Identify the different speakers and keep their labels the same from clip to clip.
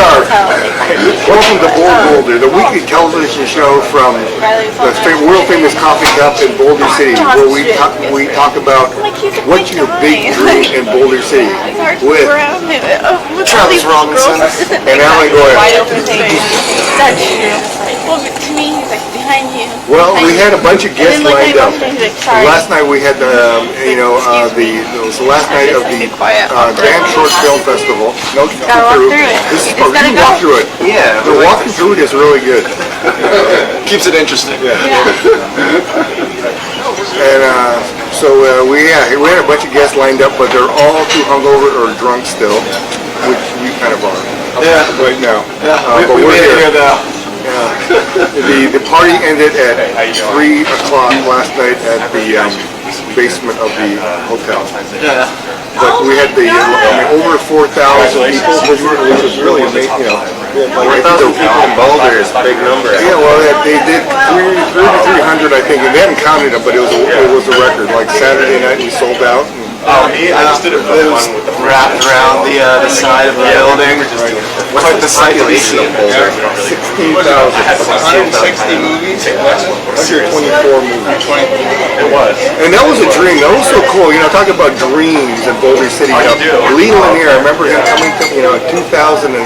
Speaker 1: are. Welcome to Boulder, the weekly television show from the world famous coffee cup in Boulder City, where we talk about what's your big dream in Boulder City with
Speaker 2: Travis Robinson
Speaker 1: and Alan Goyer.
Speaker 3: Well, to me, he's like behind you.
Speaker 1: Well, we had a bunch of guests lined up. Last night we had the last night of the Grand Short Film Festival. No,
Speaker 3: Gotta walk through it.
Speaker 1: This is you can walk through it.
Speaker 2: Yeah.
Speaker 1: The walking through it is really good.
Speaker 2: Keeps it interesting.
Speaker 1: Yeah. And we had a bunch of guests lined up, but they're all too hungover or drunk still, which we kind of are.
Speaker 2: Yeah.
Speaker 1: Right now.
Speaker 2: Yeah.
Speaker 1: But
Speaker 2: we
Speaker 1: we're
Speaker 2: made it
Speaker 1: here.
Speaker 2: here now.
Speaker 1: The party ended at 3 o'clock last night at the basement of the hotel.
Speaker 2: Yeah.
Speaker 1: But we had over 4,000 people, which was really amazing.
Speaker 2: 4,000 people in Boulder is a big number.
Speaker 1: Yeah, well, they did 3,300, I think, and they haven't counted them, but it was a record. Like Saturday night, we sold out.
Speaker 2: I just did it for fun with the wrapped around the side of the building. Quite the circulation of Boulder.
Speaker 1: 16,000.
Speaker 4: 160 movies?
Speaker 1: 124 movies.
Speaker 2: It was.
Speaker 1: And that was a dream. That was so cool. Talk about dreams in Boulder City. Lee Lanier, I remember him coming to, in 2007.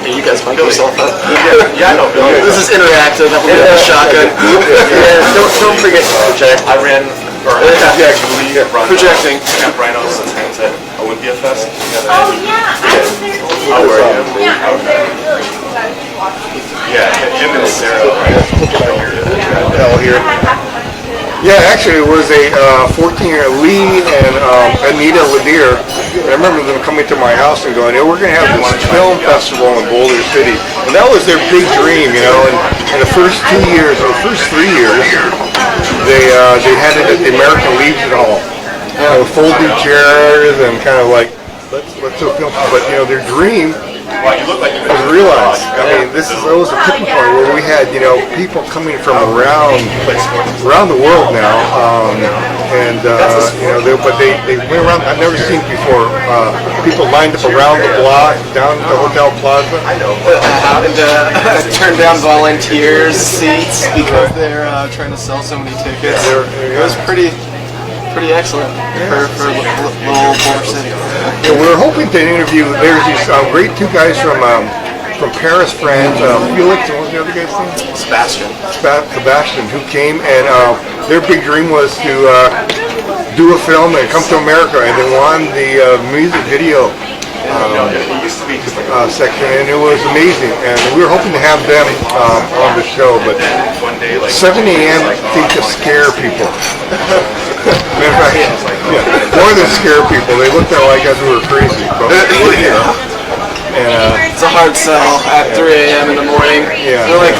Speaker 2: You guys might yourself up. Yeah, I know. This is interactive. I'm going to have a shotgun. Don't forget to project. I ran... Projecting. Camp Rhinos at Olympia Fest.
Speaker 3: Oh yeah, I was there too.
Speaker 2: How were you?
Speaker 3: Yeah, I was there really.
Speaker 2: Yeah, him and Sarah.
Speaker 1: Hell here. Yeah, actually, it was a 14-year Lee and Anita Lanier. I remember them coming to my house and going, we're going to have this film festival in Boulder City. And that was their big dream, And in the first 2 years, or first 3 years, they had it at the American Legion Hall. Folding chairs and kind of like, let's do a film. But, their dream was realized. I mean, it was a tipping point where we had, people coming from around the world now, but they went around. I've never seen before. People lined up around the block, down at the Hotel Plaza.
Speaker 2: I know. And turn down volunteers' seats because they're trying to sell so many tickets. It was pretty excellent for little Boulder City.
Speaker 1: Yeah, we were hoping to interview. There's these great two guys from Paris, France. Felix, and what was the other guy's name? Sebastian, who came and their big dream was to do a film and come to America, and they won the music video section, and it was amazing. And we were hoping to have them on the show, but 7 a.m. seemed to scare people. Matter of fact, more than scare people, they looked at like us we were crazy. But we're here. And,
Speaker 2: it's a hard sell at 3 a.m. in the morning.
Speaker 1: Yeah.
Speaker 2: They're like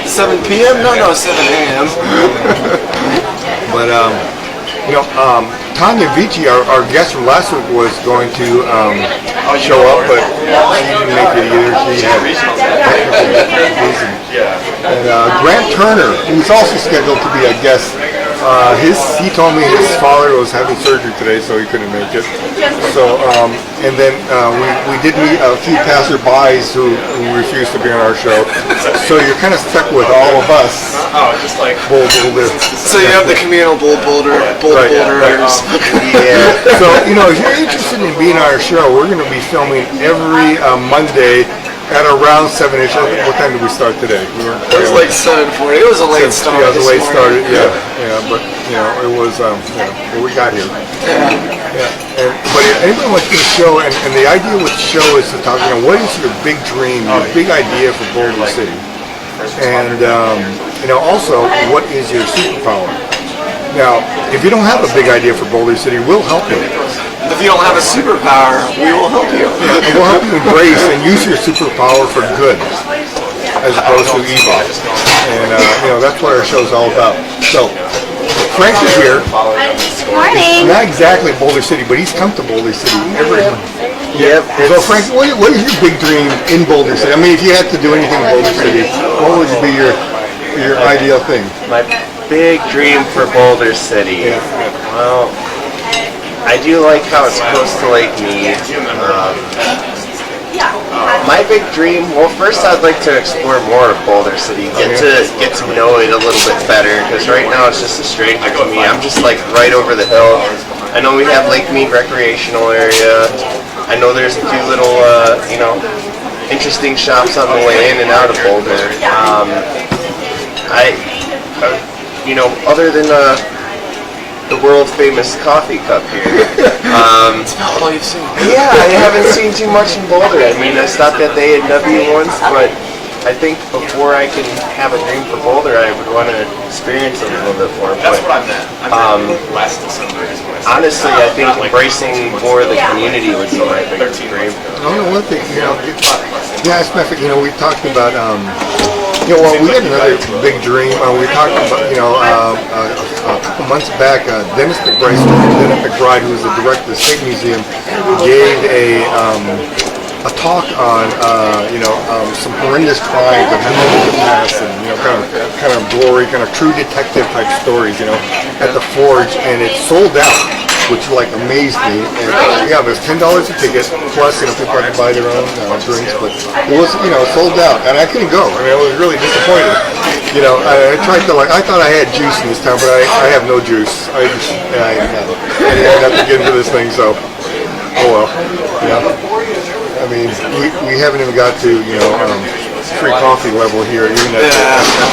Speaker 2: 7 p.m. No, 7 a.m.
Speaker 1: But Tanya Vici, our guest from last week, was going to show up, but she didn't make it either. She had reason. And Grant Turner, who's also scheduled to be a guest. He told me his father was having surgery today, so he couldn't make it. So, and then we did meet a few passerbys who refused to be on our show. So you're kind of stuck with all of us.
Speaker 2: Oh, just like
Speaker 1: Boulder.
Speaker 2: So you have the communal Boulderers.
Speaker 1: Yeah. So if you're interested in being on our show, we're going to be filming every Monday at around 7-ish. What time did we start today?
Speaker 2: It was like 7:40. It was a late start.
Speaker 1: Yeah, it was a late start. Yeah. But it was what we got here. Yeah. But anybody wants to do a show, and the idea with the show is to talk. What is your big dream, your big idea for Boulder City, and also what is your superpower? Now, if you don't have a big idea for Boulder City, we'll help you.
Speaker 2: If you don't have a superpower, we will help you.
Speaker 1: And we'll help you embrace and use your superpower for good, as opposed to evil. And that's what our show's all about. So, Frank is here.
Speaker 3: Morning.
Speaker 1: Not exactly Boulder City, but he's come to Boulder City every time.
Speaker 2: Yep.
Speaker 1: So, Frank, what is your big dream in Boulder City? I mean, if you had to do anything in Boulder City, what would be your ideal thing?
Speaker 5: My big dream for Boulder City.
Speaker 1: Yeah.
Speaker 5: Well, I do like how it's close to Lake Mead. My big dream. Well, first I'd like to explore more of Boulder City, get to know it a little bit better. Because right now it's just a stranger to me. I'm just like right over the hill. I know we have Lake Mead recreational area. I know there's a few little, interesting shops on the way in and out of Boulder. Other than the world famous coffee cup here.
Speaker 2: That's about all you've seen.
Speaker 5: Yeah, I haven't seen too much in Boulder. I mean, I stopped at the A&W once, but I think before I can have a dream for Boulder, I would want to experience it a little bit more.
Speaker 4: That's what I meant. Last December is when I said
Speaker 5: Honestly, I think embracing more of the community would be my biggest dream.
Speaker 1: I don't know one thing, Sebastian, we talked about, well, we had another big dream. We talked about, a couple months back, Dennis McBride, who was the director of the State Museum, gave a talk on, some horrendous crimes that happened in the past, and kind of gory, kind of true detective type stories, at the Forge, and it sold out, which amazed me. And yeah, there's $10 a ticket, plus people had to buy their own drinks, but it was sold out, and I couldn't go. I mean, I was really disappointed. I tried to I thought I had juice in this town, but I have no juice. I have to get into this thing, so oh well. I mean, we haven't even got to free coffee level here, even at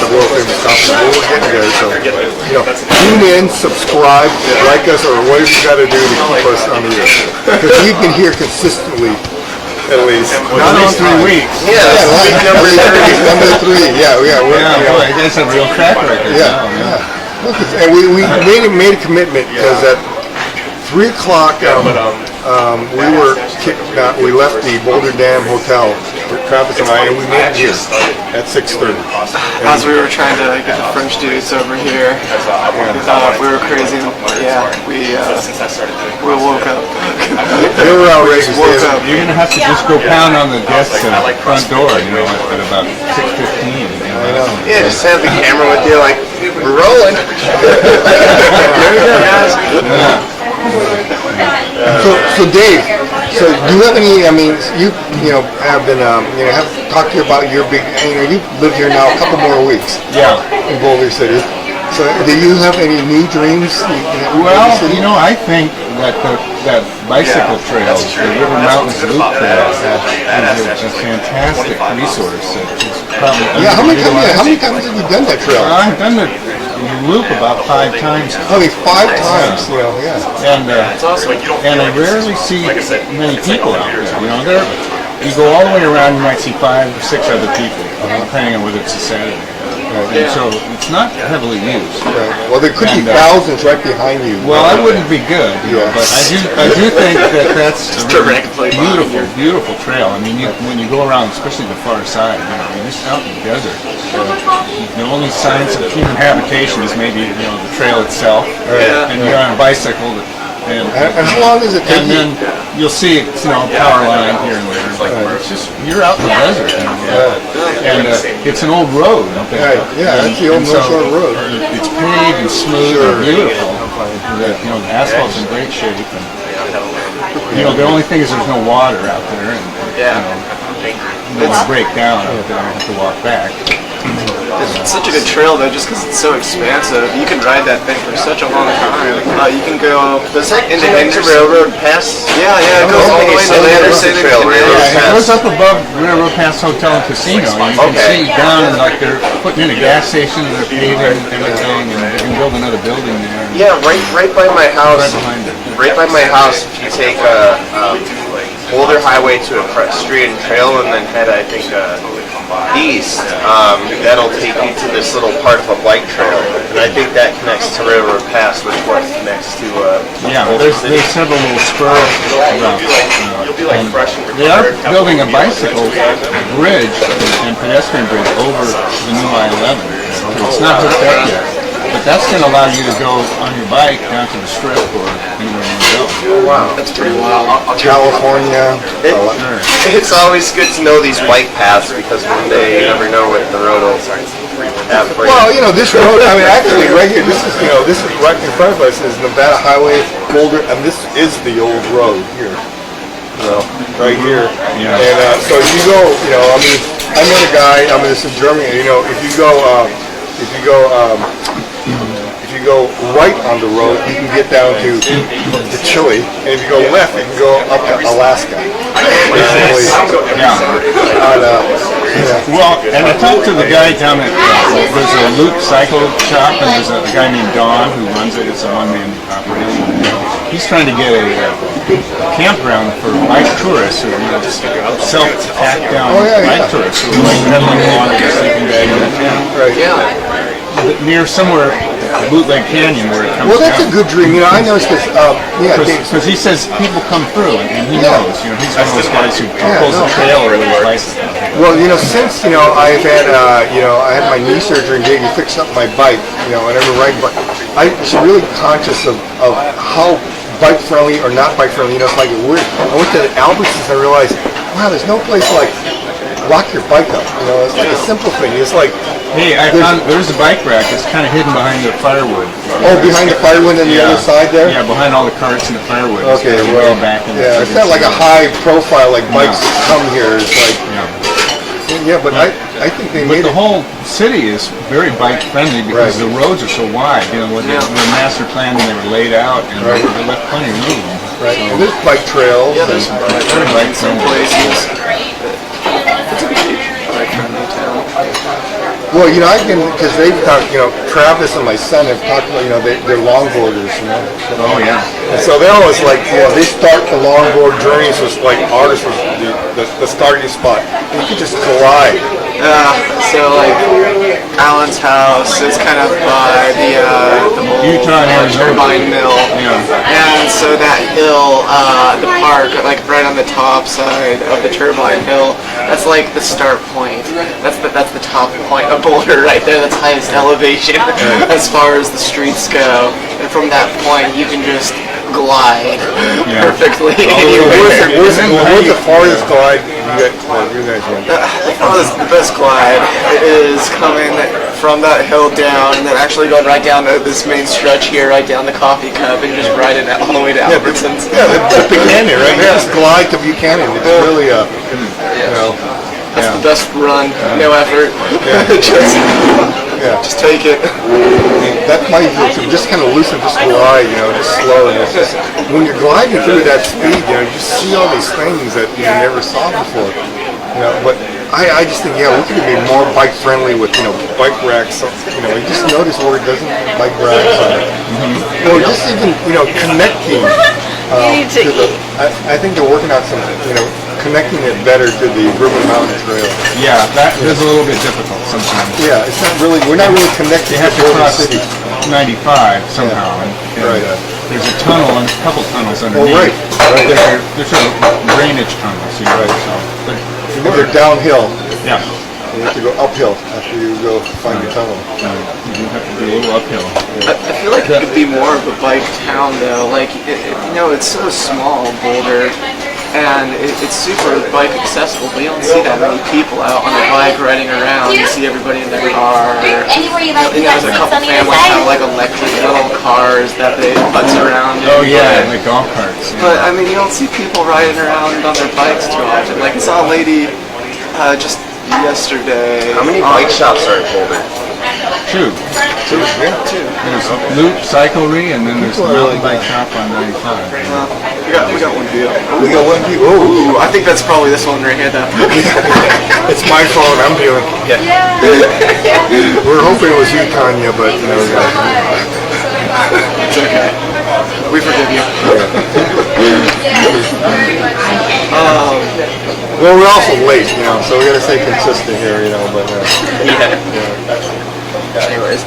Speaker 1: the world famous coffee. But we're getting there, so tune in, subscribe, like us, or whatever you got to do to keep us on the air, because we've been here consistently. At least.
Speaker 6: Not on 3 weeks.
Speaker 5: Yeah, number 3.
Speaker 1: Number 3. Yeah.
Speaker 6: Boy, that's a real track record.
Speaker 1: Yeah. Look, and we made a commitment, because at 3 o'clock we were kicked out. We left the Boulder Dam Hotel, Travis and I, and we made it here at 6:30.
Speaker 2: As we were trying to get the French dudes over here, we thought we were crazy. Yeah, we woke up.
Speaker 1: They were outrageous.
Speaker 6: You're going to have to just go pound on the desk at the front door, at about 6:15.
Speaker 5: Yeah, just have the camera with you, we're rolling.
Speaker 1: So Dave, do you have any? I mean, you have been have talked to you about your big. You've lived here now a couple more weeks.
Speaker 6: Yeah.
Speaker 1: In Boulder City. So do you have any new dreams?
Speaker 6: Well, I think that bicycle trail, the River Mountains Loop Trail, is a fantastic resource. It's probably
Speaker 1: how many times have you done that trail?
Speaker 6: I've done the loop about 5 times.
Speaker 1: Only 5 times.
Speaker 6: And I rarely see many people out there. You go all the way around, you might see 5 or 6 other people, depending on whether it's a Saturday. And so it's not heavily used.
Speaker 1: Right. Well, there could be thousands right behind you.
Speaker 6: Well, that wouldn't be good, but I do think that's a really beautiful trail. I mean, when you go around, especially the far side, you're just out in the desert. The only signs of human habitation is maybe the trail itself, and you're on a bicycle. And
Speaker 1: how long does it take?
Speaker 6: And then you'll see a power line here and there. It's just you're out in the desert, and it's an old road.
Speaker 1: That's the old North Shore Road.
Speaker 6: It's paved and smooth and beautiful. The asphalt's in great shape. And, the only thing is there's no water out there, and it'll break down out there. I have to walk back.
Speaker 2: It's such a good trail though, just because it's so expansive. You can ride that thing for such a long time. You can go
Speaker 5: into Railroad Pass.
Speaker 2: Yeah, it goes all the way to Anderson
Speaker 5: Trail.
Speaker 6: It goes up above Railroad Pass Hotel and Casino. You can see down, and they're putting in a gas station, and they're paving and everything, and they can build another building there.
Speaker 5: Yeah, right by my house.
Speaker 6: Right behind it.
Speaker 5: Right by my house, if you take Boulder Highway to a street and trail, and then head, I think, east, that'll take you to this little part of a bike trail, and I think that connects to Railroad Pass, which connects to
Speaker 6: there's several little spurs around. And they are building a bicycle bridge and pedestrian bridge over the new I-11. It's not hooked up yet, but that's going to allow you to go on your bike down to the strip or anywhere you want to go.
Speaker 5: Wow, that's pretty wild.
Speaker 1: California.
Speaker 5: It's always good to know these bike paths, because one day you never know what the road will have for you.
Speaker 1: Well, this road, actually right here, this is right in front of us is Nevada Highway, Boulder, and this is the old road here. right here.
Speaker 6: Yeah.
Speaker 1: And so if you go, I mean, I met a guy. I mean, this is Germany. If you go right on the road, you can get down to Chile, and if you go left, you can go up to Alaska. Basically,
Speaker 6: Well, and I talked to the guy down at there's a Loop Cycle Shop, and there's a guy named Don who runs it. It's a one-man operation. He's trying to get a campground for bike tourists who self-pack down bike tourists who are like pedaling along with a sleeping bag in a tent.
Speaker 1: Right.
Speaker 6: Near somewhere, Bootleg Canyon, where it comes
Speaker 1: Well, that's
Speaker 6: down.
Speaker 1: a good dream. I noticed because,
Speaker 6: Because he says people come through, and he knows. He's one of those guys who pulls a trailer with his license.
Speaker 1: well, since I've had I had my knee surgery and gave you fix up my bike, and I've been riding, but I was really conscious of how bike friendly or not bike friendly. It's like weird. I went to the Albertsons and I realized, wow, there's no place like lock your bike up. It's like a simple thing. It's like,
Speaker 6: Hey, I found there's a bike rack. It's kind of hidden behind the firewood.
Speaker 1: oh, behind the firewood on the other side there.
Speaker 6: Yeah, behind all the carts and the firewood.
Speaker 1: Okay,
Speaker 6: It's
Speaker 1: well,
Speaker 6: way back in
Speaker 1: yeah,
Speaker 6: the
Speaker 1: it's not like a high profile like bikes
Speaker 6: No.
Speaker 1: come here. It's like, but I think they
Speaker 6: But
Speaker 1: made
Speaker 6: the
Speaker 1: it.
Speaker 6: whole city is very bike friendly because
Speaker 1: Right.
Speaker 6: the roads are so wide. When they were master planned and they were laid out, and
Speaker 1: Right.
Speaker 6: they left plenty of room.
Speaker 1: Right, and there's bike trails.
Speaker 2: Yeah, there's
Speaker 1: and,
Speaker 2: bike some places. It's a bike friendly town.
Speaker 1: well, I've been because they've talked. Travis and my son have talked about. They're longboarders.
Speaker 6: Oh yeah.
Speaker 1: And so they're always like, they start the longboard journeys was like ours was the starting spot. You could just collide.
Speaker 2: So like Alan's house is kind of by the old
Speaker 6: Utah and Arizona.
Speaker 2: turbine mill, and so that hill, the park, like right on the top side of the turbine hill, that's like the start point. That's the top point of Boulder right there. That's highest elevation as far as the streets go, and from that point you can just glide perfectly anywhere.
Speaker 1: Where's the farthest glide you guys went?
Speaker 2: The best glide is coming from that hill down and then actually going right down to this main stretch here, right down the Coffee Cup, and just riding it all the way to Albertsons.
Speaker 1: Yeah, the Buchanan, right? Just glide to Buchanan. It's really
Speaker 2: That's the best run, no effort. Just take it.
Speaker 1: That's my view. Just kind of loosen, just glide, just slow. And it's just, when you're gliding through that speed, you just see all these things that you never saw before. But I just think, we could be more bike friendly with, bike racks. You just notice where it doesn't have bike racks on it. Or just even, connecting.
Speaker 3: You need to eat.
Speaker 1: I think they're working on some, connecting it better to the River Mountain Trail.
Speaker 6: Yeah, that is a little bit difficult sometimes.
Speaker 1: Yeah, it's not really, we're not really connected
Speaker 6: You have to
Speaker 1: to Boulder
Speaker 6: cross
Speaker 1: City.
Speaker 6: 95 somehow, and
Speaker 1: Right.
Speaker 6: There's a tunnel and a couple tunnels underneath.
Speaker 1: right.
Speaker 6: They're sort of drainage tunnels,
Speaker 1: Right.
Speaker 6: So, but,
Speaker 1: If they're downhill,
Speaker 6: yeah,
Speaker 1: you have to go uphill after you go find your tunnel.
Speaker 6: you have to do a little uphill.
Speaker 2: I feel like it could be more of a bike town though. Like, it's so small, Boulder, and it's super bike accessible, but you don't see that many people out on a bike riding around. You see everybody in their car.
Speaker 3: Anywhere you like to
Speaker 2: There's a
Speaker 3: seats
Speaker 2: couple
Speaker 3: on either
Speaker 2: families have
Speaker 3: side.
Speaker 2: like electric little cars that they putz around in.
Speaker 6: Oh yeah, like golf carts. Yeah.
Speaker 2: But I mean, you don't see people riding around on their bikes too often. Like I saw a lady just yesterday.
Speaker 5: How many bike shops are in Boulder?
Speaker 6: Two. There's Loop Cyclery, and then there's the mountain bike shop on 95.
Speaker 2: We got one deal.
Speaker 1: We got one view. Oh,
Speaker 2: Ooh, I think that's probably this one right here though.
Speaker 1: it's my fault. I'm dealing. We're hoping it was you, Tanya, but
Speaker 2: It's okay. We forgive you.
Speaker 1: well, we're also late, so we got to stay consistent here, But
Speaker 2: Anyways,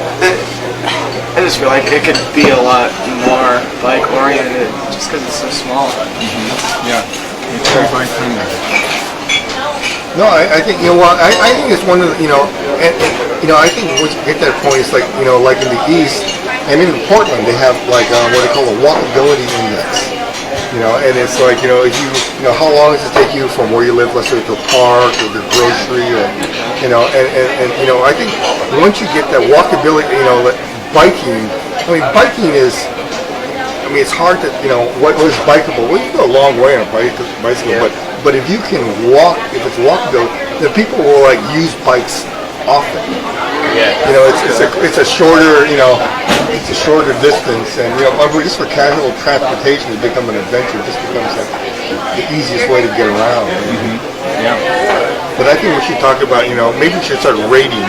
Speaker 2: I just feel like it could be a lot more bike oriented just because it's so small.
Speaker 6: Yeah, it's very bike friendly.
Speaker 1: no, I think I think it's one of the and I think once you get to that point, it's like like in the East and in Portland, they have like what they call a walkability index. And it's like, if how long does it take you from where you live, let's say, to a park or the grocery, or, and I think once you get that walkability, biking is, mean, it's hard to, what was bikeable? Well, you can go a long way on a bicycle, but if you can walk, if it's walkable, then people will like use bikes often.
Speaker 5: Yeah.
Speaker 1: It's a shorter, it's a shorter distance, and just for casual transportation, it's become an adventure. It just becomes like the easiest way to get around.
Speaker 6: Yeah.
Speaker 1: But I think we should talk about, maybe we should start rating,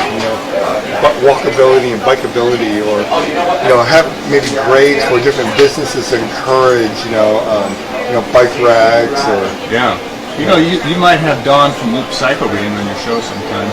Speaker 1: walkability and bikeability, or have maybe grades for different businesses to encourage, bike racks or.
Speaker 6: Yeah. You might have Don from Loop Cycle reading on your show sometime.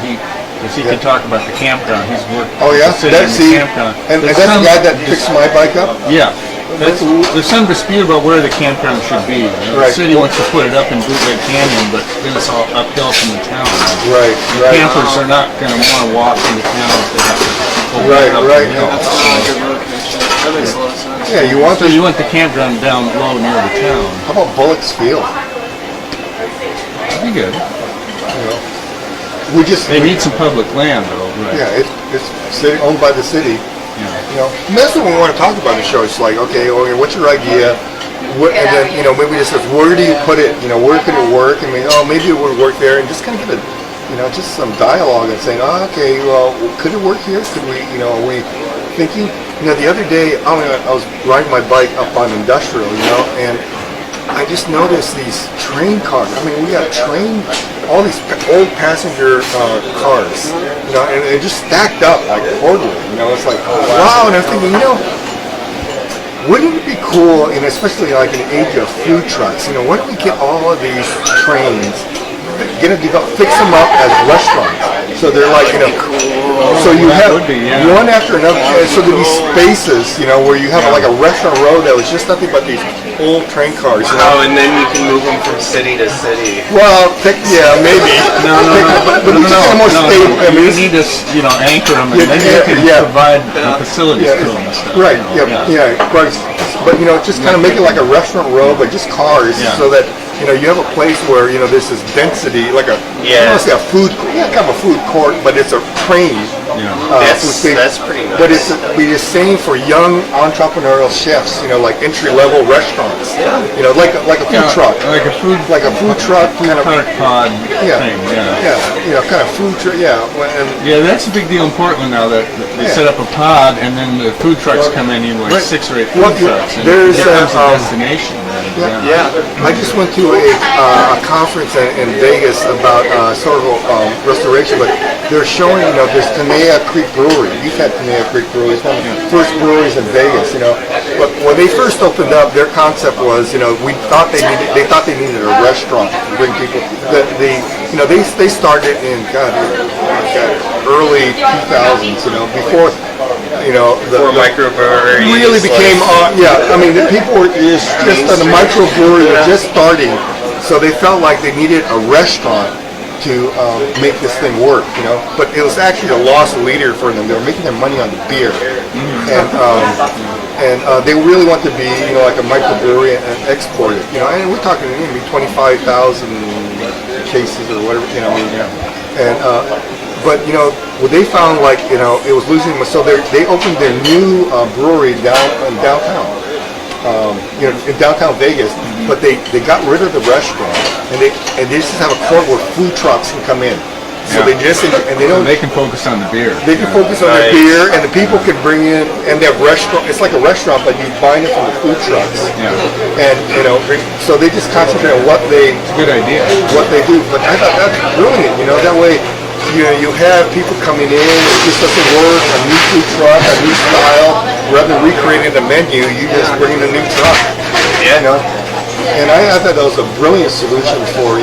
Speaker 6: Because he can talk about the campground. He's worked.
Speaker 1: Oh yeah,
Speaker 6: in the campground.
Speaker 1: And that's the guy that picks my bike up.
Speaker 6: Yeah. There's some dispute about where the campground should be. The city wants to put it up in Bootleg Canyon, but then it's all uphill from the town.
Speaker 1: Right.
Speaker 6: Campers are not going to want to walk into town if they have to go
Speaker 1: Right.
Speaker 2: That's a really good road connection. That makes a lot of sense.
Speaker 1: Yeah, you want
Speaker 6: the campground down low near the town.
Speaker 1: How about Bullock's Field?
Speaker 6: That'd be good. They need some public land though. Right.
Speaker 1: Yeah, it's owned by the city. And that's what we want to talk about in the show. It's like, okay, what's your idea? And then, maybe just where do you put it? Where could it work? I mean, maybe it would work there, and just kind of get just some dialogue and saying, okay, well, could it work here? Could we, are we thinking? The other day, I was riding my bike up on Industrial, and I just noticed these train cars. I mean, we got all these old passenger cars, and they're just stacked up like orderly. It's like, wow. And I'm thinking, wouldn't it be cool, and especially like in the age of food trucks, why don't we get all of these trains, fix them up as restaurants? So they're like, so you have one after another. So there'd be spaces, where you have like a restaurant row that was just nothing but these old train cars.
Speaker 5: Oh, and then you can move them from city to city.
Speaker 1: Well, maybe. But it's just more stable. I mean,
Speaker 6: you need to, anchor them, and then you can provide facilities to them and stuff.
Speaker 1: Right. Yeah. Right. But just kind of make it like a restaurant row, but just cars, so that you have a place where there's this density, like I don't want to say a food, kind of a food court, but it's a train.
Speaker 5: That's pretty nice.
Speaker 1: But it's the same for young entrepreneurial chefs, like entry level restaurants. Like a food truck.
Speaker 6: Like a food
Speaker 1: truck kind of
Speaker 6: pod thing.
Speaker 1: Kind of food truck.
Speaker 6: That's a big deal in Portland now that they set up a pod, and then the food trucks come in like 6 or 8 food trucks, and
Speaker 1: there's
Speaker 6: it becomes a destination.
Speaker 1: I just went to a conference in Vegas about restoration, but they're showing, there's Tenaya Creek Brewery. You've had Tenaya Creek Brewery. It's one of the first breweries in Vegas, But when they first opened up, their concept was, they thought they needed a restaurant to bring people. They started in early 2000s, before. The
Speaker 5: microbrewery
Speaker 1: really became, the people were just the microbrewery was just starting, so they felt like they needed a restaurant to make this thing work, But it was actually a lost leader for them. They were making their money on the beer, and they really want to be, like a microbrewery and export it, And we're talking maybe 25,000 cases or whatever, But what they found, like it was losing. So they opened their new brewery downtown, in downtown Vegas. But they got rid of the restaurant, and they just have a court where food trucks can come in. So they
Speaker 6: can focus on the beer.
Speaker 1: They can focus on their beer, and the people can bring in, and they have restaurant. It's like a restaurant, but you buy it from the food trucks. And so they just concentrate on what they.
Speaker 6: It's a good idea.
Speaker 1: What they do, but I thought that's brilliant. That way. You have people coming in, it just doesn't work, a new food truck, a new style. Rather than recreating the menu, you just bring in a new truck. And I thought that was a brilliant solution for,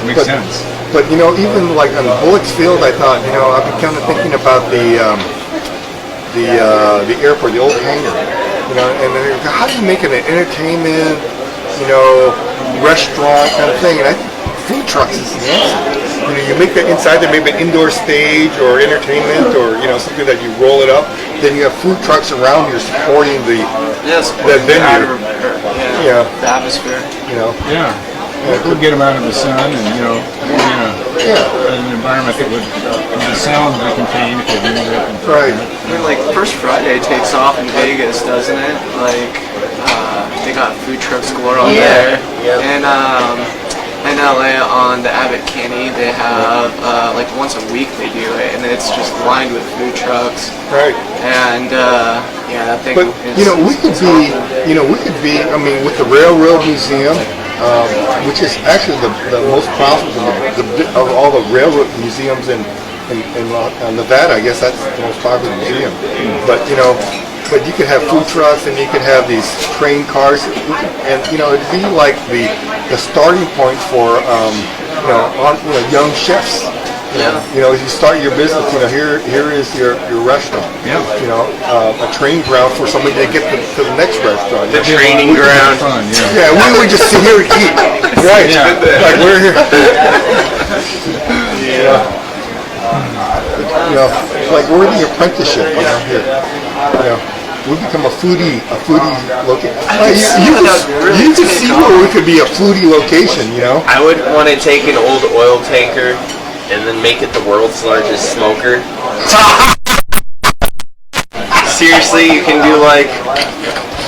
Speaker 6: makes sense.
Speaker 1: But, even like on Bullock's Field, I thought, I've been kind of thinking about the airport, the old hangar, and how do you make it an entertainment, restaurant kind of thing? And I think food trucks is the answer. You make that inside there, maybe an indoor stage or entertainment or something that you roll it up. Then you have food trucks around you supporting the venue.
Speaker 2: The atmosphere.
Speaker 6: It would get them out of the sun and an environment that would the sound be contained if they didn't.
Speaker 1: Right.
Speaker 2: I mean, like First Friday takes off in Vegas, doesn't it? Like they got food trucks galore on
Speaker 5: Yeah,
Speaker 2: there.
Speaker 5: yep.
Speaker 2: And in LA on the Abbot Kinney, they have like once a week they do it, and it's just lined with food trucks.
Speaker 1: Right.
Speaker 2: And yeah, that thing.
Speaker 1: But
Speaker 2: is,
Speaker 1: we could be, I mean, with the Railroad Museum, which is actually the most profitable of all the railroad museums in Nevada. I guess that's the most popular museum. But but you could have food trucks and you could have these train cars, and it'd be like the starting point for young chefs.
Speaker 2: Yeah.
Speaker 1: As you start your business, here is your restaurant.
Speaker 6: Yeah.
Speaker 1: A training ground for somebody to get to the next restaurant.
Speaker 5: The training ground.
Speaker 6: Fun, yeah.
Speaker 1: Yeah, we would just sit here and eat. Right.
Speaker 6: Yeah.
Speaker 1: Like we're here. Like we're in the apprenticeship here. We become a foodie location. You could see where we could be a foodie location,
Speaker 5: I would want to take an old oil tanker and then make it the world's largest smoker. Seriously, you can do like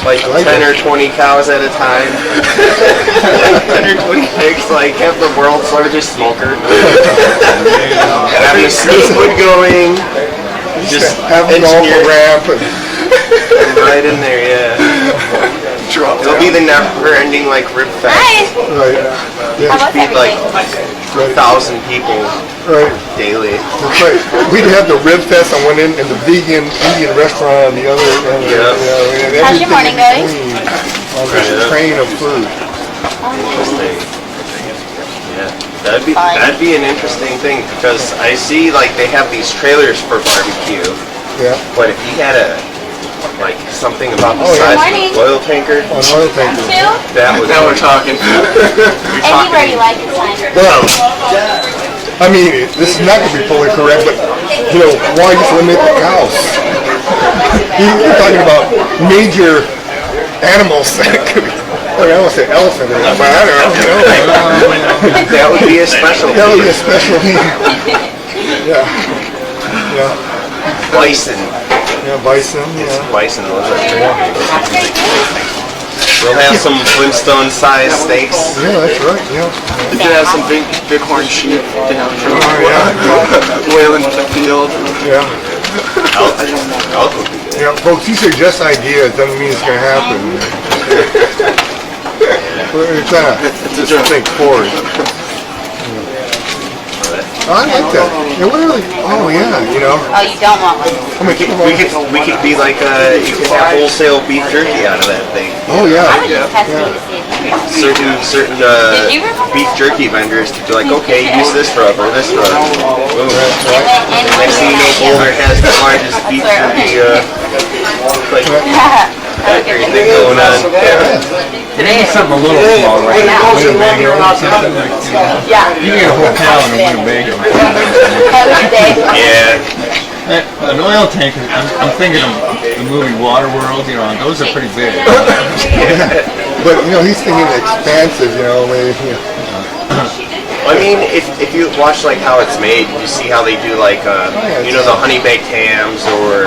Speaker 5: 10 or 20 cows at a time. 10 or 20 pigs, like have the world's largest smoker. Have a sneak wood going. Just
Speaker 1: have an off
Speaker 5: engineer
Speaker 1: ramp.
Speaker 5: right in there, yeah. It'll be the never-ending like rib fest.
Speaker 3: Hi.
Speaker 1: Right.
Speaker 3: How was
Speaker 5: Feed like
Speaker 3: everything?
Speaker 5: 1,000 people
Speaker 1: Right.
Speaker 5: daily.
Speaker 1: That's right. We'd have the rib fest on one end and the vegan Indian restaurant on the other.
Speaker 5: Yeah.
Speaker 3: How's your morning going?
Speaker 1: On this train of food.
Speaker 5: Interesting. Yeah, that'd be an interesting thing because I see like they have these trailers for barbecue,
Speaker 1: Yeah.
Speaker 5: but if you had something about the
Speaker 1: Oh, yeah.
Speaker 5: size of
Speaker 3: Morning.
Speaker 5: an oil tanker,
Speaker 1: On oil tankers.
Speaker 3: Two?
Speaker 5: that would
Speaker 2: Now we're talking.
Speaker 3: Anywhere you like is fine.
Speaker 1: Well, I mean, this is not going to be fully correct, but why just limit the cows? You're talking about major animals that could be. I don't want to say elephant, but I don't know.
Speaker 5: that would be a special.
Speaker 1: That would be a special need. Yeah. Yeah.
Speaker 5: Bison.
Speaker 1: Yeah, bison. Yeah.
Speaker 5: Bison, those are pretty big. We'll have some Flintstone-sized steaks.
Speaker 1: Yeah, that's right. Yeah.
Speaker 2: You could have some bighorn sheep down from
Speaker 1: Oh,
Speaker 2: wailing the field.
Speaker 1: yeah.
Speaker 5: Elk would be good.
Speaker 1: Yeah, folks, these are just ideas. Doesn't mean it's going to happen. We're trying to just think forward. Oh, I like that. Yeah, what really? Oh, yeah.
Speaker 3: Oh, you don't want one.
Speaker 1: I mean,
Speaker 5: We could be like you could have wholesale beef jerky out of that thing.
Speaker 1: Oh, yeah.
Speaker 3: I was just testing to see if you
Speaker 5: Certain
Speaker 3: Did you remember
Speaker 5: beef jerky vendors could be like, okay, use this rub or this rub. Boom.
Speaker 3: and
Speaker 5: Next thing you know, Boulder has the largest beef jerky factory thing going on.
Speaker 6: Maybe something a little small, right? Winnebago or something like that.
Speaker 3: Yeah.
Speaker 6: You can get a whole town in a Winnebago.
Speaker 3: Have a good day.
Speaker 5: Yeah.
Speaker 6: An oil tanker, I'm thinking of the movie Waterworld, those are pretty big.
Speaker 1: But, he's thinking expansive, maybe.
Speaker 5: I mean, if you watch like how it's made, you see how they do like the honey baked hams, or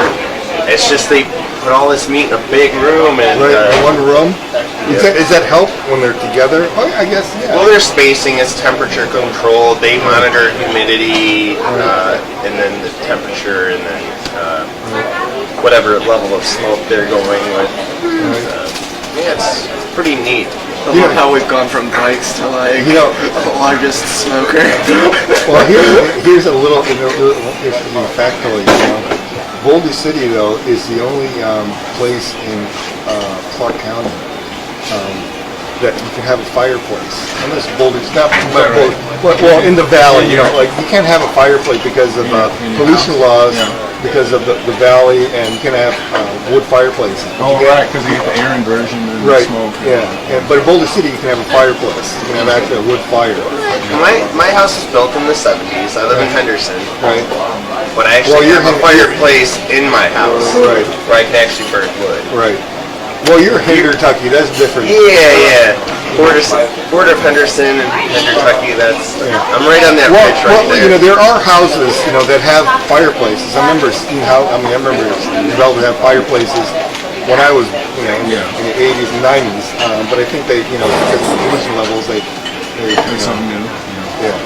Speaker 5: it's just they put all this meat in a big room and
Speaker 1: Right, in one room. Does that help when they're together? Oh, I guess, yeah.
Speaker 5: well, their spacing is temperature controlled. They monitor humidity and then the temperature and then whatever level of smoke they're going with. Yeah, it's pretty neat.
Speaker 2: I love how we've gone from bikes to like the largest smoker.
Speaker 1: Well, here's a little interesting factoid. Boulder City, though, is the only place in Clark County that you can have a fireplace. Unless Boulder's not, well, in the valley, like you can't have a fireplace because of pollution laws, because of the valley, and you can have wood fireplaces.
Speaker 6: Oh, right, because you get the air inversion and the
Speaker 1: Right.
Speaker 6: smoke.
Speaker 1: Yeah. But in Boulder City, you can have a fireplace. You can have actually a wood fire.
Speaker 5: My house is built in the 70s. I live in Henderson.
Speaker 1: Right.
Speaker 5: But I actually have a fireplace in my house
Speaker 1: Right.
Speaker 5: where I can actually burn wood.
Speaker 1: Right. Well, you're in Kentucky. That's different.
Speaker 5: Yeah. Border of Henderson and Kentucky. I'm right on that ridge right there.
Speaker 1: There are houses, that have fireplaces. I remember seeing I remember developed to have fireplaces when I was, in the 80s and 90s. But I think they, because of the pollution levels, they
Speaker 6: something new.
Speaker 1: yeah.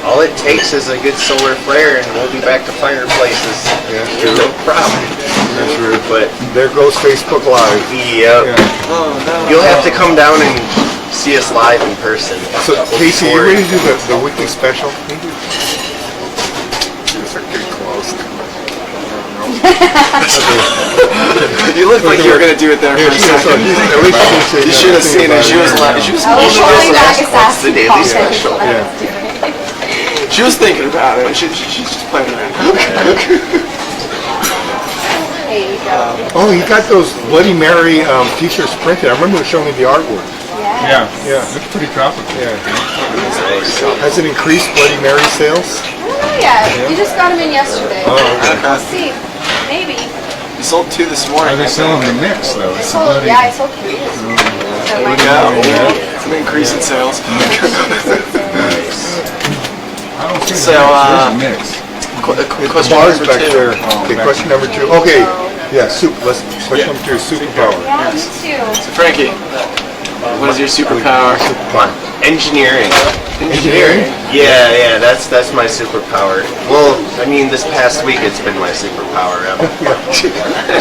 Speaker 5: All it takes is a good solar flare, and we'll be back to fireplaces.
Speaker 1: Yeah,
Speaker 5: No problem.
Speaker 1: That's true.
Speaker 5: But
Speaker 1: There goes Facebook Live.
Speaker 5: yeah,
Speaker 2: Oh no.
Speaker 5: you'll have to come down and see us live in person.
Speaker 1: So, Casey, you ready to do the weekly special?
Speaker 2: You look like you were gonna do it there for a second. You should have seen her. She was like, she was
Speaker 3: Pulling back
Speaker 5: What's the daily special?
Speaker 2: She was thinking about it. She's just playing around.
Speaker 3: There you go.
Speaker 1: Oh, you got those Bloody Mary t-shirts printed. I remember showing me the artwork.
Speaker 6: Yeah,
Speaker 1: Yeah.
Speaker 6: it's pretty tropical.
Speaker 1: Yeah. Has it increased Bloody Mary sales?
Speaker 3: Yeah, we just got them in yesterday.
Speaker 1: Oh, okay.
Speaker 3: We'll see. Maybe.
Speaker 2: We sold 2 this morning.
Speaker 6: Are they selling the mix though?
Speaker 3: I
Speaker 6: It's
Speaker 3: sold,
Speaker 6: bloody-
Speaker 3: yeah, I sold cookies.
Speaker 2: There we go. It's an increase in sales.
Speaker 6: I don't see
Speaker 2: So,
Speaker 6: the mix.
Speaker 2: Question
Speaker 1: Bars
Speaker 2: number
Speaker 1: back
Speaker 2: 2.
Speaker 1: there. Okay, question number 2. Okay, yeah, question number 2 is superpower.
Speaker 3: Yeah, me too.
Speaker 2: So Frankie, what is your superpower?
Speaker 5: Come on. Engineering.
Speaker 1: Engineering?
Speaker 5: Yeah, that's my superpower. Well, I mean, this past week it's been my superpower. I'm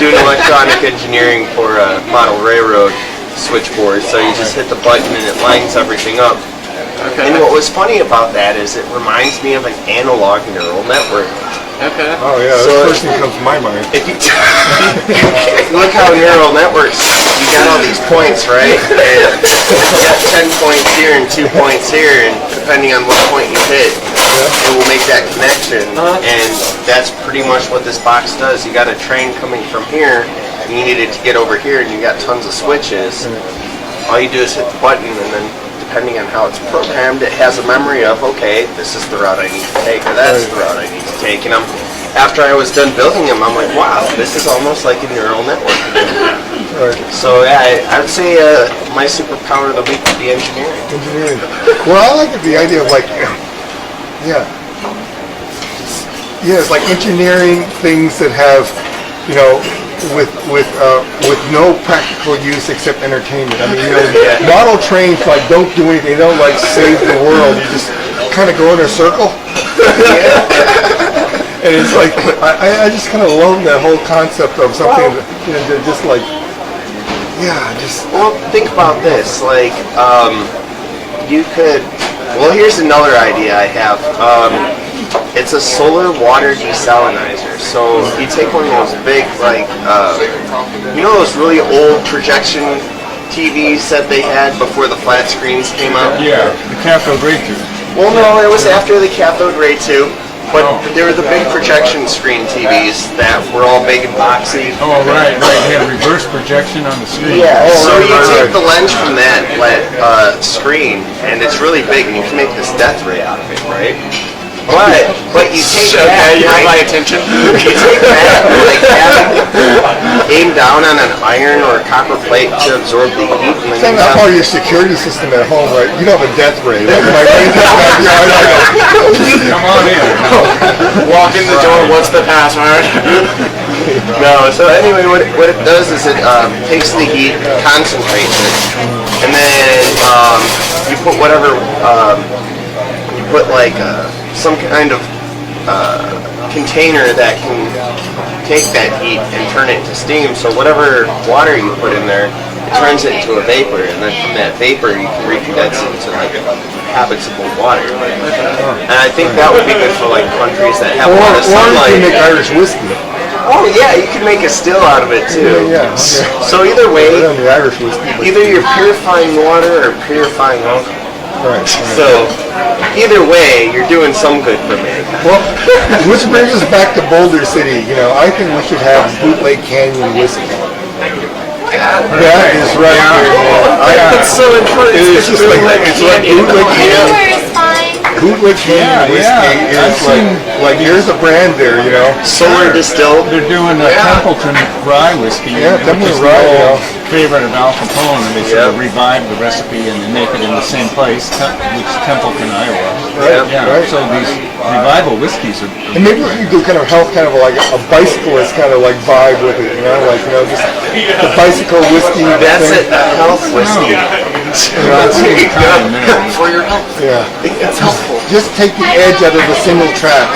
Speaker 5: doing electronic engineering for a model railroad switchboard, so you just hit the button and it lines everything up.
Speaker 2: Okay.
Speaker 5: And what was funny about that is it reminds me of an analog neural network.
Speaker 2: Okay.
Speaker 1: Oh, yeah,
Speaker 5: So-
Speaker 1: the first thing that comes to my mind.
Speaker 5: If you look how neural networks, you got all these points, right? And you got 10 points here and 2 points here, and depending on what point you hit, it will make that connection. And that's pretty much what this box does. You got a train coming from here, and you needed to get over here, and you got tons of switches. All you do is hit the button, and then depending on how it's programmed, it has a memory of, okay, this is the route I need to take, or that's the route I need to take. And after I was done building them, I'm like, wow, this is almost like a neural network.
Speaker 1: Right.
Speaker 5: So yeah, I would say my superpower of the week would be engineering.
Speaker 1: Engineering. Well, I like the idea of it's like engineering things that have, with no practical use except entertainment. I mean, model trains don't do anything. They don't save the world. You just kind of go in a circle. And it's like I just kind of love that whole concept of something that just
Speaker 5: Well, think about this. You could. Well, here's another idea I have. It's a solar water desalinizer. So you take one of those big, those really old projection TVs that they had before the flat screens came out.
Speaker 6: Yeah, the cathode ray tube.
Speaker 5: Well, no, it was after the cathode ray tube. But there were the big projection screen TVs that were all big and boxy.
Speaker 6: Oh, right. They had reverse projection on the screen.
Speaker 5: Yeah, so you take
Speaker 1: right.
Speaker 5: the lens from that screen, and it's really big, and you can make this death ray out of it, right? But you take that,
Speaker 2: You have my attention.
Speaker 5: you take that, aim down on an iron or a copper plate to absorb the heat, and then
Speaker 1: That's
Speaker 5: you
Speaker 1: part of
Speaker 5: have,
Speaker 1: your security system at home, right? You don't have a death ray. Like my brain
Speaker 6: Come on in.
Speaker 2: Walk in the door. What's the password?
Speaker 5: no. So anyway, what it does is it takes the heat, concentrates it, and then you put whatever some kind of container that can take that heat and turn it into steam. So whatever water you put in there, it turns it into a vapor, and then from that vapor you can recondense it into habitable water. And I think that would be good for countries that have a lot of
Speaker 1: Or you
Speaker 5: sunlight.
Speaker 1: can make Irish whiskey.
Speaker 5: Oh yeah, you can make a still out of it too.
Speaker 1: Yeah, okay.
Speaker 5: So either way,
Speaker 1: Better than the Irish whiskey.
Speaker 5: either you're purifying water or purifying alcohol.
Speaker 1: Right.
Speaker 5: So either way, you're doing some good for mankind.
Speaker 1: Well, which brings us back to Boulder City. I think we should have Bootleg Canyon whiskey. That is right here.
Speaker 2: That's so important.
Speaker 1: It's just it's like Bootleg Canyon.
Speaker 3: Anywhere is fine.
Speaker 1: bootleg Canadian whiskey is like here's a brand there, you know.
Speaker 5: Solar distilled.
Speaker 6: They're doing a Templeton rye whiskey,
Speaker 1: Yeah,
Speaker 6: which
Speaker 1: Templeton
Speaker 6: is
Speaker 1: rye,
Speaker 6: the
Speaker 1: you know.
Speaker 6: old favorite of Al Capone, and they sort of revived the recipe and they make it in the same place, which is Templeton, Iowa.
Speaker 1: Right,
Speaker 6: Yeah.
Speaker 1: right.
Speaker 6: So these revival whiskeys are.
Speaker 1: And maybe you do kind of help, kind of like a bicyclist kind of like vibe with it, you know, like just the bicycle whiskey.
Speaker 5: That's
Speaker 1: thing.
Speaker 5: it. Health whiskey.
Speaker 6: That's what we're kind of there.
Speaker 2: For your health.
Speaker 1: Yeah.
Speaker 2: It's helpful.
Speaker 1: Just take the edge out of the single track.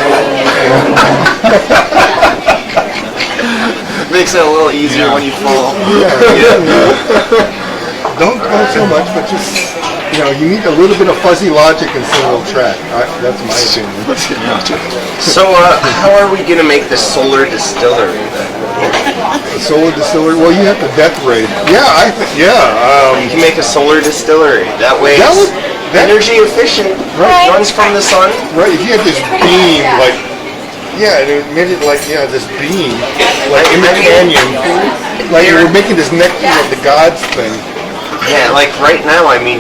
Speaker 2: Makes it a little easier when you fall.
Speaker 1: Don't go so much, but just, you need a little bit of fuzzy logic in single track. That's my opinion.
Speaker 5: So, how are we gonna make this solar distillery then?
Speaker 1: Solar distillery. Well, you have to death ray. Yeah,
Speaker 5: You can make a solar distillery. That way,
Speaker 1: That
Speaker 5: it's
Speaker 1: would- that-
Speaker 5: energy efficient.
Speaker 1: Right.
Speaker 5: Runs from the sun.
Speaker 1: right. If you had this beam, like, and it made it like, this beam, like in the canyon, like you were making this nectar of the gods thing.
Speaker 5: Yeah, like right now, I mean,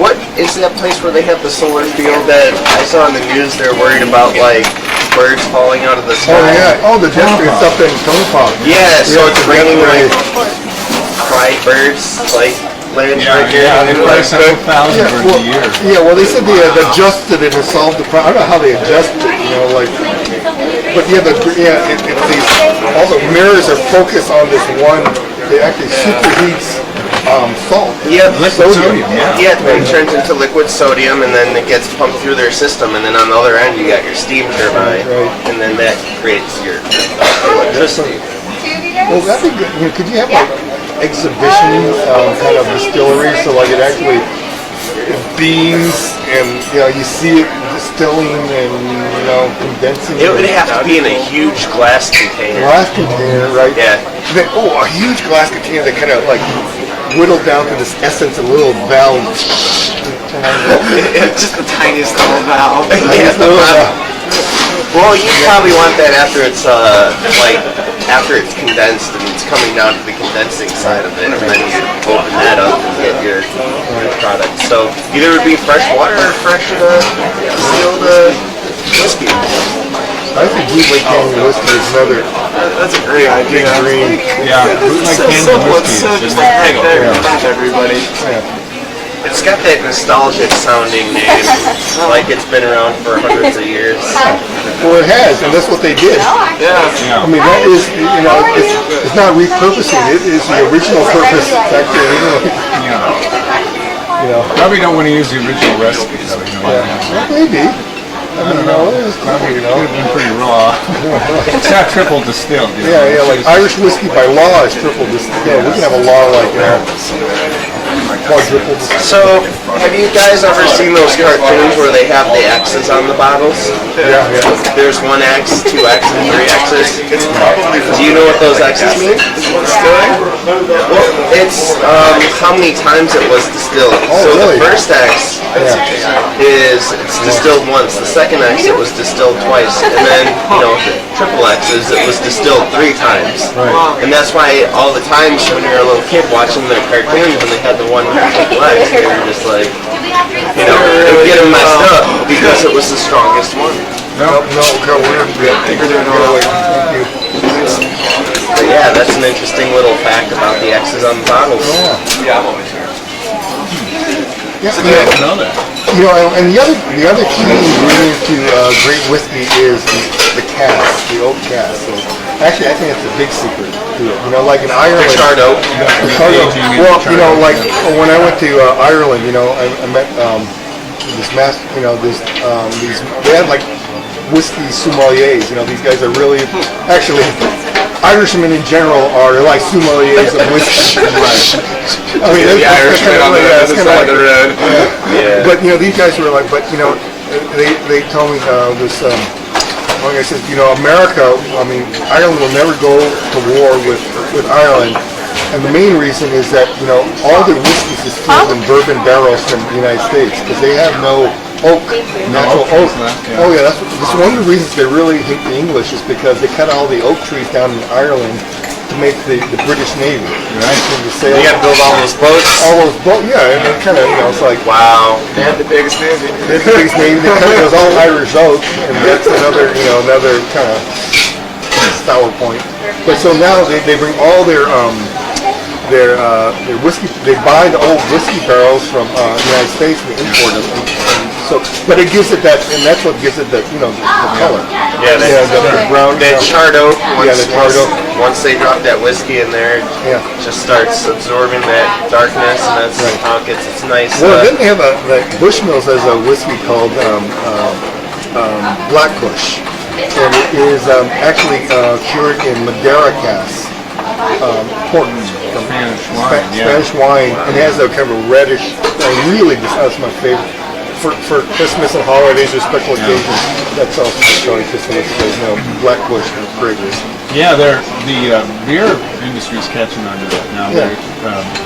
Speaker 5: what is that place where they have the solar field that I saw in the news? They're worried about like birds falling out of the sky.
Speaker 1: Oh yeah. Oh, the death ray stuff in Tonopah.
Speaker 5: Yeah, so it's
Speaker 1: the death
Speaker 5: bringing
Speaker 1: ray.
Speaker 5: like fried birds, like land right here.
Speaker 6: Yeah, they fly several thousand
Speaker 1: Yeah,
Speaker 6: birds
Speaker 1: well,
Speaker 6: a year.
Speaker 1: well, they said they had adjusted it and solved the problem. I don't know how they adjusted it, like, but it's these, all the mirrors are focused on this one. It actually superheats salt.
Speaker 5: Yeah,
Speaker 6: Sodium,
Speaker 5: yeah, it turns into liquid sodium, and then it gets pumped through their system, and then on the other end you got your steam turbine,
Speaker 1: Right.
Speaker 5: and then that creates your electricity.
Speaker 1: Well, that'd be good. Could you have like exhibition kind of distillery, so like it actually beams and you see it distilling and condensing.
Speaker 5: It would have to be in a huge glass container.
Speaker 1: Glass container, right?
Speaker 5: Yeah.
Speaker 1: Then, a huge glass container that kind of like whittled down to this essence, a little valve.
Speaker 2: It's just the tiniest little valve.
Speaker 5: Well, you probably want that after it's after it's condensed and it's coming down to the condensing side of it, and then you open that up and get your product. So either it would be fresh water or fresh distilled whiskey.
Speaker 1: I think bootleg Canadian whiskey is another
Speaker 2: That's a great
Speaker 1: big
Speaker 2: idea.
Speaker 1: dream.
Speaker 6: Yeah,
Speaker 2: It's
Speaker 6: bootleg
Speaker 2: so
Speaker 6: Canadian
Speaker 2: simple. It's
Speaker 6: whiskey
Speaker 2: so
Speaker 6: is
Speaker 2: just
Speaker 6: just
Speaker 2: like right there in
Speaker 1: Yeah.
Speaker 2: front of everybody.
Speaker 5: It's got that nostalgic sounding name, like it's been around for hundreds of years.
Speaker 1: Well, it has, and that's what they did.
Speaker 2: Yeah.
Speaker 1: I mean, that is, it's not repurposing. It is the original purpose. It's actually original.
Speaker 6: Probably don't want to use the original recipe, though.
Speaker 1: Well, maybe. I don't know. It's
Speaker 6: Probably
Speaker 1: probably,
Speaker 6: could have been pretty raw. It's not triple distilled.
Speaker 1: Yeah, like Irish whiskey by law is triple distilled. Yeah, we can have a law like quadruple distilled.
Speaker 5: So, have you guys ever seen those cartoons where they have the X's on the bottles?
Speaker 1: Yeah.
Speaker 5: There's 1X, 2X, and 3X's. Do you know what those X's mean? Well, it's how many times it was distilled.
Speaker 1: Oh,
Speaker 5: So
Speaker 1: really?
Speaker 5: the first X is it's distilled once. The second X it was distilled twice, and then the triple X's it was distilled 3 times.
Speaker 1: Right.
Speaker 5: And that's why all the times when you're a little kid watching their cartoons when they had the one triple X, they were just like, they would get them messed up because it was the strongest one.
Speaker 1: No, we're good. Thank you.
Speaker 5: But yeah, that's an interesting little fact about the X's on the bottles.
Speaker 1: Yeah,
Speaker 6: I didn't know that.
Speaker 1: and the other key ingredient to great whiskey is the cask, the oak cask. So actually, I think that's a big secret to it. Like in Ireland.
Speaker 5: Charred oak.
Speaker 1: Well, like when I went to Ireland, I met this they had like whiskey sommeliers. These guys are really actually. Irishmen in general are like sommeliers of whiskey. I mean,
Speaker 2: The Irishman on the other side of the road.
Speaker 5: Yeah.
Speaker 1: But these guys were like, they told me this. Like I said, America. I mean, Ireland will never go to war with Ireland, and the main reason is that all their whiskey is distilled in bourbon barrels from the United States because they have no oak, natural oak. Oh that's one of the reasons they really hate the English is because they cut all the oak trees down in Ireland to make the British Navy.
Speaker 6: Right.
Speaker 1: And to sail
Speaker 5: You got to build all those boats.
Speaker 1: all those boats. Yeah, and it kind of, it's like,
Speaker 5: Wow.
Speaker 2: They had the biggest navy.
Speaker 1: this big name, it kind of goes all Irish oak, and that's another, another kind of sour point. But so now they bring all their whiskey. They buy the old whiskey barrels from the United States and they import them. And so, but it gives it that, and that's what gives it the the color.
Speaker 5: Yeah,
Speaker 1: the brown.
Speaker 5: That charred oak.
Speaker 1: Yeah, the charred oak.
Speaker 5: Once they drop that whiskey in there,
Speaker 1: Yeah.
Speaker 5: it just starts absorbing that darkness, and that's
Speaker 1: Right.
Speaker 5: how it gets its nice.
Speaker 1: Well, then they have like Bushmills has a whiskey called Black Bush, and it is actually cured in Madeira casks, port from
Speaker 6: Spanish wine, yeah.
Speaker 1: Spanish wine, and it has a kind of a reddish. Really, that's my favorite for Christmas and holidays or special occasions. That's also my choice. Just to Black Bush is great whiskey.
Speaker 6: Yeah, the beer industry is catching on to that now.
Speaker 1: Yeah.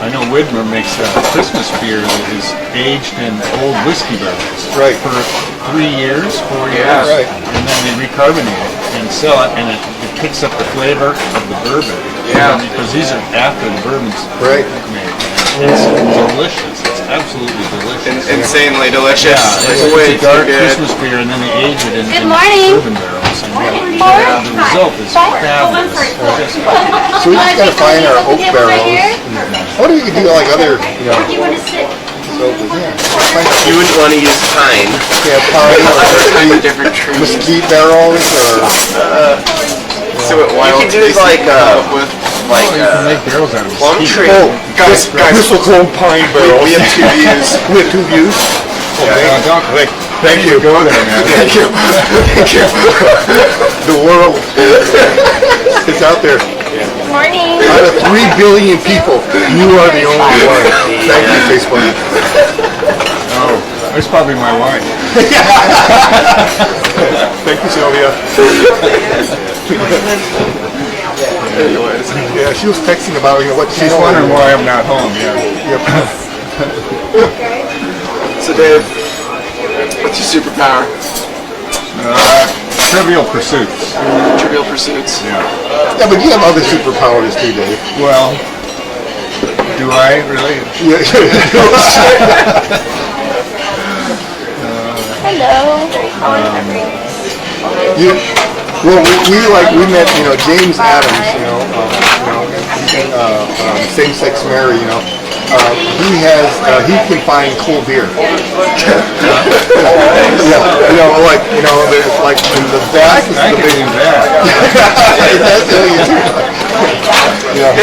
Speaker 6: I know Widmer makes a Christmas beer that is aged in old whiskey barrels
Speaker 1: Right.
Speaker 6: for 3 years, 4 years,
Speaker 2: Yeah.
Speaker 1: Right.
Speaker 6: and then they recarbonate it and sell it, and it picks up the flavor of the bourbon.
Speaker 2: Yeah.
Speaker 6: Because these are after the bourbon's
Speaker 1: Right.
Speaker 6: made. It's delicious. It's absolutely delicious.
Speaker 2: Insanely delicious.
Speaker 6: Yeah,
Speaker 2: It's
Speaker 6: it's
Speaker 2: way
Speaker 6: a dark
Speaker 2: too good.
Speaker 6: Christmas beer, and then they age it in
Speaker 3: Good morning.
Speaker 6: bourbon barrels. And the result is fabulous.
Speaker 1: So we just gotta find our oak barrels. What do you do like other,
Speaker 3: You want to sit?
Speaker 1: so yeah,
Speaker 5: You wouldn't want to use pine.
Speaker 1: pine
Speaker 2: Kind
Speaker 1: or
Speaker 2: of different trees.
Speaker 1: mesquite barrels or
Speaker 2: See what wild
Speaker 5: You can do
Speaker 2: taste
Speaker 5: like,
Speaker 2: they come up with.
Speaker 6: You can make barrels out of
Speaker 5: plum
Speaker 6: mesquite.
Speaker 5: tree.
Speaker 2: Guys,
Speaker 1: mistletoe pine barrels.
Speaker 2: we have 2 views.
Speaker 1: We have 2 views. Thank you.
Speaker 6: Go there, man.
Speaker 1: Thank you. Thank you. The world is out there.
Speaker 3: Morning.
Speaker 1: Out of 3 billion people, you are the only one. Thank you, Facebook.
Speaker 6: Oh, that's probably my wife.
Speaker 1: Thank you, Sylvia.
Speaker 2: Anyways.
Speaker 1: Yeah, she was texting about what
Speaker 6: She's wondering why I'm not home. Yeah.
Speaker 2: So Dave, what's your superpower?
Speaker 6: Trivial Pursuits.
Speaker 2: Trivial Pursuits.
Speaker 6: Yeah.
Speaker 1: Yeah, but you have other superpowers too, Dave.
Speaker 6: Well, do I really?
Speaker 1: Yeah.
Speaker 3: Hello.
Speaker 1: Well, we met, James Adams, same-sex marriage, he can find cool beer. There's like in the back is
Speaker 6: I
Speaker 1: the
Speaker 6: can
Speaker 1: big.
Speaker 6: do that.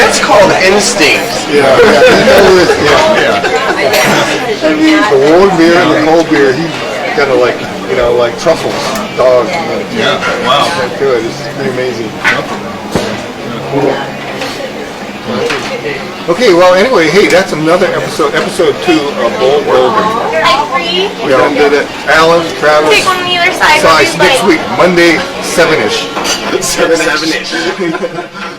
Speaker 5: It's called instinct.
Speaker 1: The warm beer and the cold beer, he's kind of like, like truffles, dog.
Speaker 6: Yeah. Wow.
Speaker 1: That's good. It's pretty amazing. Okay, well, anyway, hey, that's another episode 2 of Boulder.
Speaker 3: Hi, Bree.
Speaker 1: We did it. Alan, Travis,
Speaker 3: Take one on the other side.
Speaker 1: Size next week, Monday, 7-ish.
Speaker 5: 7-ish.